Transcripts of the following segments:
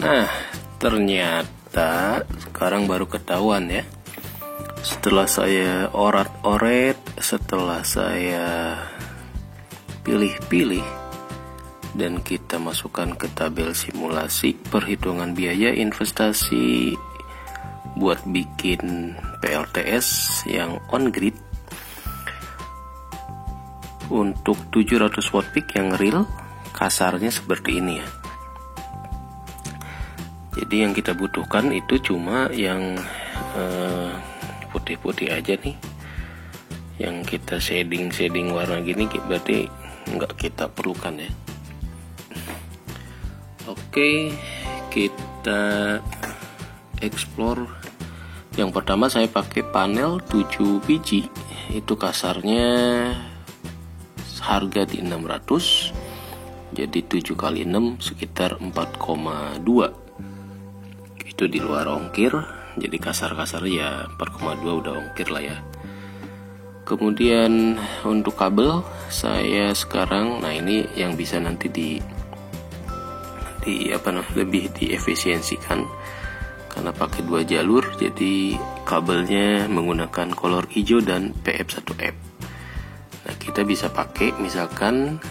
Nah, ternyata sekarang baru ketahuan ya. Setelah saya orat-oret, setelah saya pilih-pilih, dan kita masukkan ke tabel simulasi perhitungan biaya investasi buat bikin PLTS yang on-grid untuk 700 watt peak yang real, kasarnya seperti ini ya. Jadi yang kita butuhkan itu cuma yang putih-putih aja nih. Yang kita shading warna gini berarti nggak kita perlukan ya. Oke, kita explore. Yang pertama saya pakai panel 7 biji. Itu kasarnya harga di 600. Jadi 7 kali 6 sekitar 4,2. Itu di luar ongkir. Jadi kasar-kasar ya 4,2 udah ongkir lah ya. Kemudian untuk kabel saya sekarang, nah ini yang bisa nanti lebih diefisiensikan karena pakai 2 jalur, jadi kabelnya menggunakan kolor hijau dan PF1F. Nah kita bisa pakai misalkan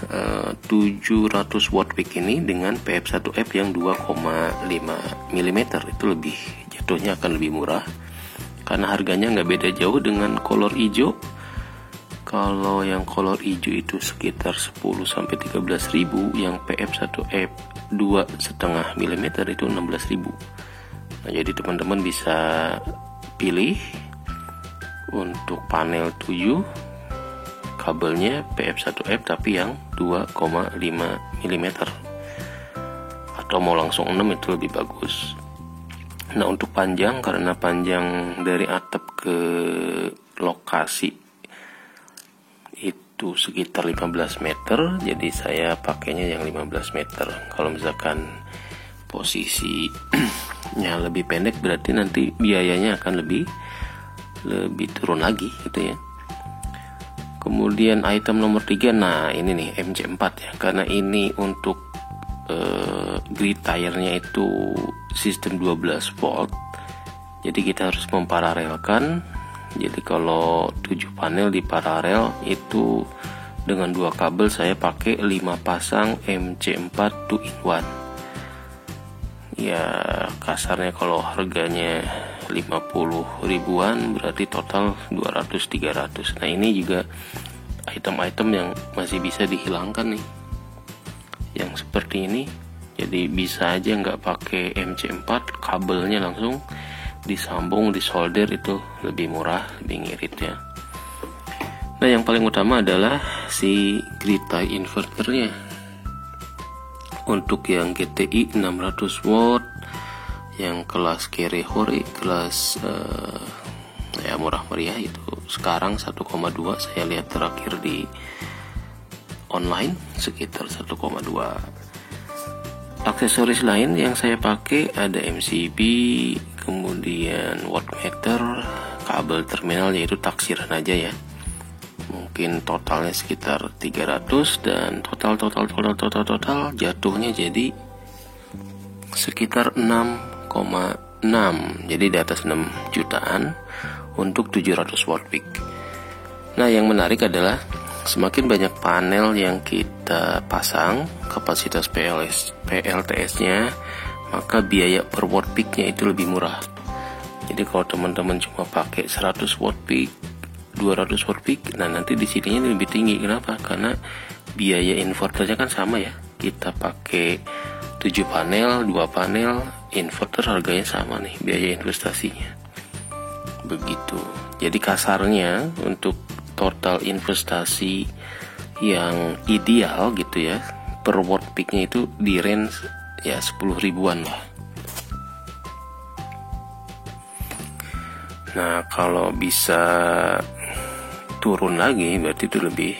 700 watt peak ini dengan PF1F yang 2,5 mm, itu lebih jatuhnya akan lebih murah karena harganya nggak beda jauh dengan kolor hijau. Kalau yang kolor hijau itu sekitar 10-13 ribu, yang PF1F 2,5 mm itu 16 ribu. Nah, jadi teman-teman bisa pilih untuk panel 7 kabelnya PF1F tapi yang 2,5 mm, atau mau langsung 6 itu lebih bagus. Nah untuk panjang, karena panjang dari atap ke lokasi itu sekitar 15 meter, jadi saya pakainya yang 15 meter. Kalau misalkan posisinya lebih pendek berarti nanti biayanya akan lebih turun lagi gitu ya. Kemudian item nomor 3, nah ini nih MC4 ya, karena ini untuk grid tire-nya itu sistem 12 volt. Jadi kita harus memparalelkan. Jadi kalau 7 panel di paralel itu dengan 2 kabel saya pakai 5 pasang MC4 2-in-1. Ya kasarnya kalau harganya 50 ribuan berarti total 200-300. Nah ini juga item-item yang masih bisa dihilangkan nih, yang seperti ini. Jadi bisa aja nggak pakai MC4, kabelnya langsung disambung, disolder, itu lebih murah, lebih ngirit ya. Nah yang paling utama adalah si grid tie inverternya. Untuk yang GTI 600 watt, yang kelas carry hore, kelas ya murah meriah itu sekarang 1,2, saya lihat terakhir di online sekitar 1,2. Aksesoris lain yang saya pakai ada MCB, kemudian wattmeter, kabel terminal, yaitu taksiran aja ya. Mungkin totalnya sekitar 300 dan total jatuhnya jadi sekitar 6,6. Jadi di atas 6 jutaan untuk 700 watt peak. Nah, yang menarik adalah semakin banyak panel yang kita pasang, kapasitas PLTS-nya, maka biaya per watt peak-nya itu lebih murah. Jadi kalau teman-teman cuma pakai 100 watt peak, 200 watt peak, nah nanti di sininya lebih tinggi. Kenapa? Karena biaya inverternya kan sama ya. Kita pakai 7 panel, 2 panel, inverter harganya sama nih, biaya investasinya. Begitu. Jadi kasarnya untuk total investasi yang ideal gitu ya, per watt peak-nya itu di range ya 10 ribuan lah. Nah kalau bisa turun lagi berarti itu lebih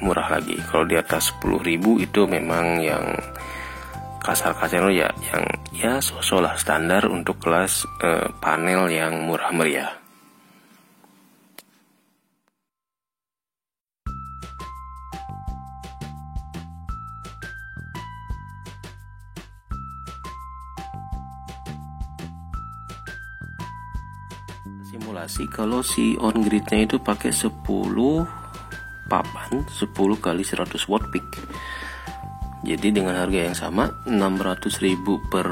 murah lagi. Kalau di atas 10.000 itu memang yang kasar-kasar ya, yang ya sosok lah standar untuk kelas panel yang murah meriah. Simulasi kalau si on gridnya itu pakai 10 papan 10 kali 100 watt peak. Jadi dengan harga yang sama 600.000 per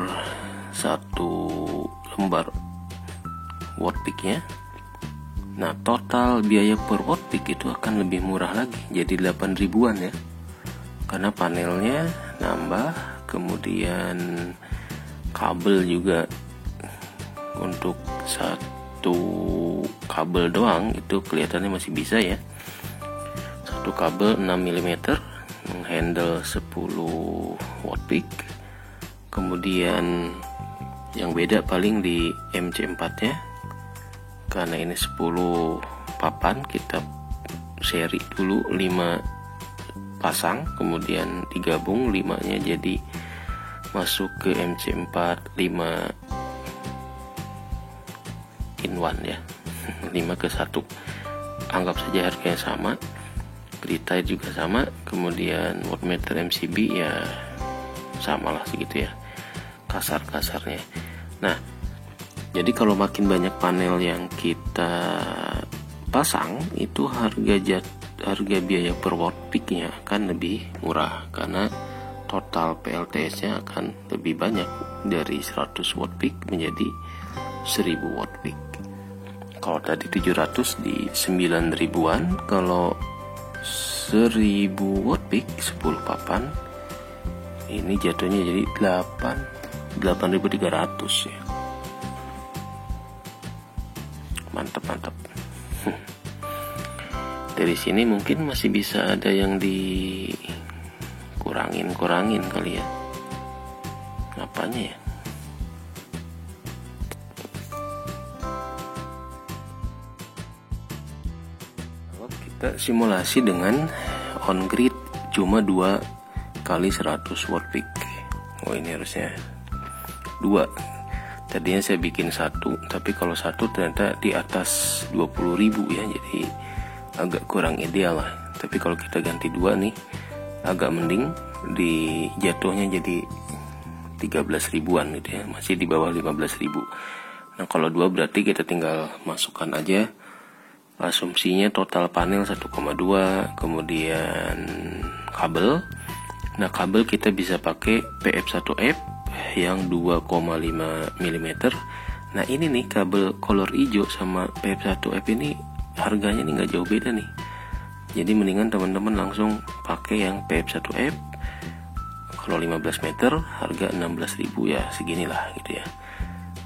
satu lembar watt peaknya. Nah total biaya per watt peak itu akan lebih murah lagi, jadi 8 ribuan ya, karena panelnya nambah, kemudian kabel juga untuk satu kabel doang itu kelihatannya masih bisa ya, satu kabel 6 mm menghandle 10 watt peak. Kemudian yang beda paling di MC4 nya, karena ini 10 papan, kita seri dulu 5 pasang, kemudian digabung 5 nya jadi masuk ke MC4 5 in 1 ya, 5 ke 1. Anggap saja harganya sama, grid tie juga sama, kemudian wattmeter MCB ya samalah segitu ya kasar-kasarnya. Nah jadi kalau makin banyak panel yang kita pasang itu harga biaya per watt peak-nya akan lebih murah, karena total PLTS nya akan lebih banyak, dari 100 watt peak menjadi 1000 watt peak. Kalau tadi 700 di 9 ribuan, kalau 1000 watt peak 10 papan ini jatuhnya jadi 8.300 ya. Mantap. Dari sini mungkin masih bisa ada yang dikurangin kali ya. Apanya ya? Kalau kita simulasi dengan on grid cuma 2 kali 100 watt peak. Oh ini harusnya 2. Tadinya saya bikin 1, tapi kalau 1 ternyata di atas 20.000 ya, jadi agak kurang ideal lah. Tapi kalau kita ganti 2 nih agak mending, di jatuhnya jadi 13 ribuan gitu ya, masih di bawah 15.000. Nah kalau 2 berarti kita tinggal masukkan aja asumsinya total panel 1,2, kemudian kabel. Nah kabel kita bisa pakai PF1F yang 2,5 mm. Nah ini nih kabel color hijau sama PF1F ini harganya nih nggak jauh beda nih. Jadi mendingan teman-teman langsung pakai yang PF1F. Kalau 15 meter harga 16.000 ya, seginilah gitu ya.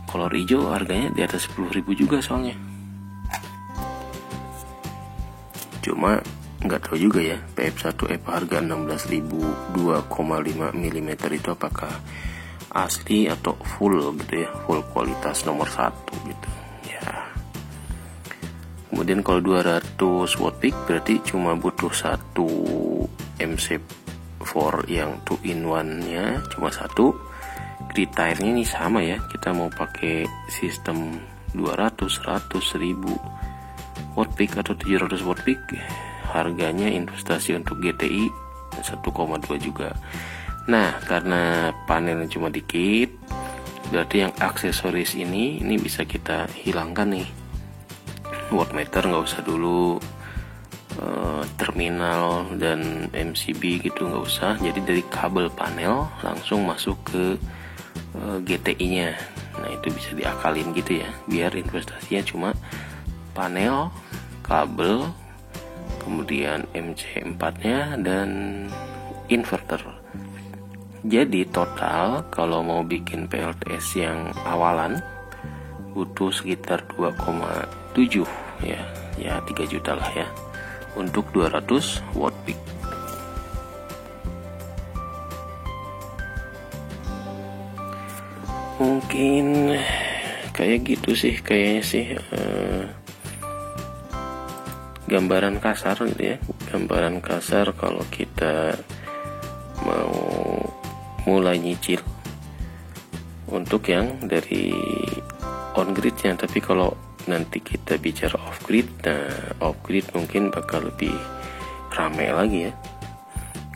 Color hijau harganya di atas 10.000 juga soalnya. Cuma nggak tahu juga ya, PF1F harga 16.000 2,5 mm itu apakah asli atau full gitu ya, full kualitas nomor 1 gitu ya. Kemudian kalau 200 watt peak berarti cuma butuh 1 MC4 yang 2 in 1 nya cuma 1. Grid tie-nya ini sama ya, kita mau pakai sistem 200, 100, 1000 watt peak atau 700 watt peak, harganya investasi untuk GTI 1,2 juga. Nah karena panelnya cuma dikit, berarti yang aksesoris ini bisa kita hilangkan nih. Wattmeter nggak usah dulu, terminal dan MCB gitu nggak usah. Jadi dari kabel panel langsung masuk ke GTI nya. Nah itu bisa diakalin gitu ya, biar investasinya cuma panel, kabel, kemudian MC4 nya dan inverter. Jadi total kalau mau bikin PLTS yang awalan butuh sekitar 2,7 ya 3 juta lah ya untuk 200 watt peak. Mungkin kayak gitu sih kayaknya sih, gambaran kasar gitu ya, gambaran kasar kalau kita mau mulai nyicil untuk yang dari on gridnya. Tapi kalau nanti kita bicara off grid, nah off grid mungkin bakal lebih rame lagi ya.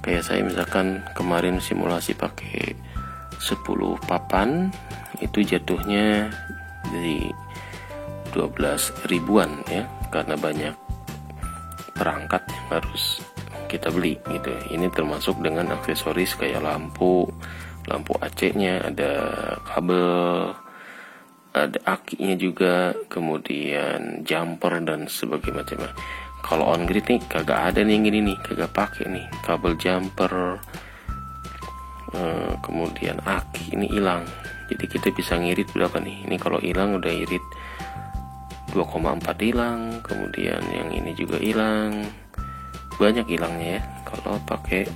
Kayak saya misalkan kemarin simulasi pakai 10 papan, itu jatuhnya dari 12 ribuan ya, karena banyak perangkat yang harus kita beli gitu. Ini termasuk dengan aksesoris kayak lampu AC-nya, ada kabel, ada akinya juga, kemudian jumper dan sebagainya macam. Kalau on grid nih kagak ada nih yang gini nih, kagak pakai nih kabel jumper, kemudian aki ini hilang. Jadi kita bisa ngirit berapa nih? Ini kalau hilang udah irit 2,4 hilang, kemudian yang ini juga hilang, banyak hilangnya ya. Kalau pakai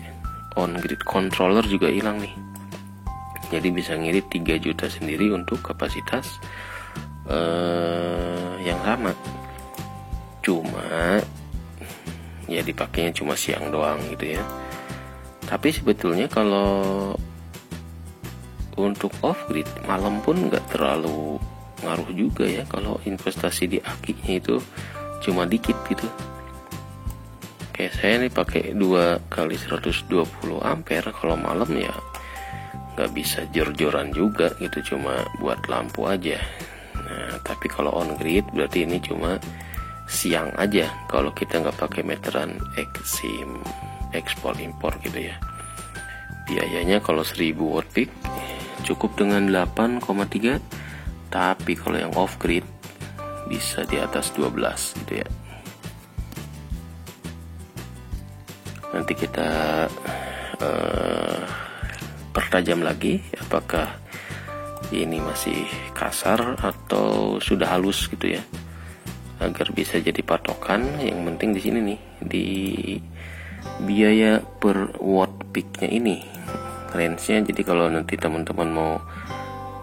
on grid controller juga hilang nih. Jadi bisa ngirit 3 juta sendiri untuk kapasitas yang sama. Cuma ya dipakainya cuma siang doang gitu ya. Tapi sebetulnya kalau untuk off grid malam pun nggak terlalu ngaruh juga ya, kalau investasi di akinya itu cuma dikit gitu. Kayak saya nih pakai 2 kali 120 ampere, kalau malam ya nggak bisa jor-joran juga gitu, cuma buat lampu aja. Nah tapi kalau on grid berarti ini cuma siang aja kalau kita nggak pakai meteran SIM ekspor impor gitu ya. Biayanya kalau 1000 watt peak cukup dengan 8,3, tapi kalau yang off grid bisa di atas 12 gitu ya. Nanti kita pertajam lagi apakah ini masih kasar atau sudah halus gitu ya, agar bisa jadi patokan. Yang penting di sini nih, di biaya per watt peaknya ini range-nya. Jadi kalau nanti teman-teman mau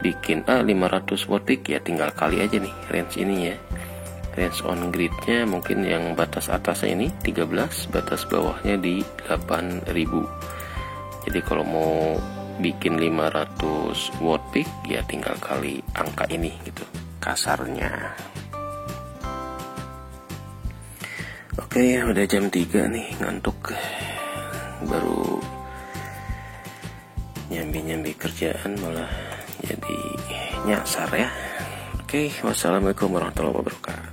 bikin 500 watt peak ya tinggal kali aja nih range ini ya. Range on gridnya mungkin yang batas atasnya ini 13, batas bawahnya di 8000. Jadi kalau mau bikin 500 watt peak ya tinggal kali angka ini gitu kasarnya. Oke, udah jam 3 nih, ngantuk. Baru nyambi kerjaan malah jadi nyasar ya. Oke, wassalamualaikum warahmatullahi wabarakatuh.